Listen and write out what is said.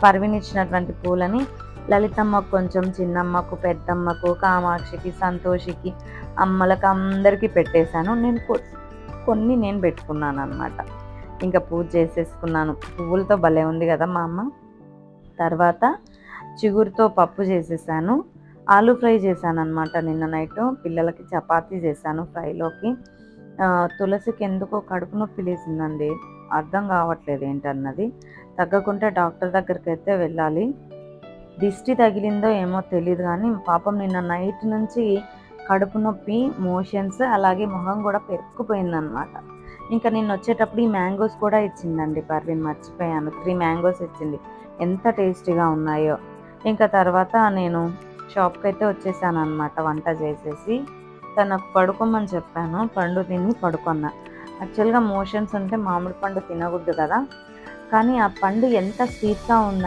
పర్వీన్ ఇచ్చినటువంటి పూలని లలితమ్మకు కొంచెం, చిన్నమ్మకు, పెద్దమ్మకు, కామాక్షికి, సంతోషికి, అమ్మలకు అందరికీ పెట్టేశాను. కొన్ని నేను పెట్టుకున్నాను అనమాట. ఇంకా పూజ చేసేసుకున్నాను. పువ్వులతో భలే ఉంది కదా మా అమ్మ. తర్వాత చిగురుతో పప్పు చేసేసాను. ఆలూ ఫ్రై చేశాను అనమాట నిన్న నైట్. పిల్లలకి చపాతీ చేశాను ఫ్రైలోకి. తులసికి ఎందుకో కడుపు నొప్పి లేసిందండి, అర్థం కావట్లేదు ఏంటన్నది. తగ్గకుంటే డాక్టర్ దగ్గరికి అయితే వెళ్ళాలి. దిష్టి తగిలిందో ఏమో తెలియదు కానీ పాపం నిన్న నైట్ నుంచి కడుపు నొప్పి, మోషన్స్, అలాగే మొహం కూడా పెరుక్కుపోయిందనమాట. ఇంకా నిన్న వచ్చేటప్పుడు ఈ మ్యాంగోస్ కూడా ఇచ్చిందండి పర్వీన్, మర్చిపోయాను. 3 మ్యాంగోస్ ఇచ్చింది, ఎంత టేస్టీగా ఉన్నాయో. ఇంకా తర్వాత నేను షాప్కి అయితే వచ్చేసాను అనమాట వంట చేసేసి. తనకు పడుకోమని చెప్పాను, పండు తిని పడుకున్నా. యాక్చువల్గా మోషన్స్ ఉంటే మామిడి పండు తినకూడదు కదా, కానీ ఆ పండు ఎంత స్వీట్గా ఉందంటే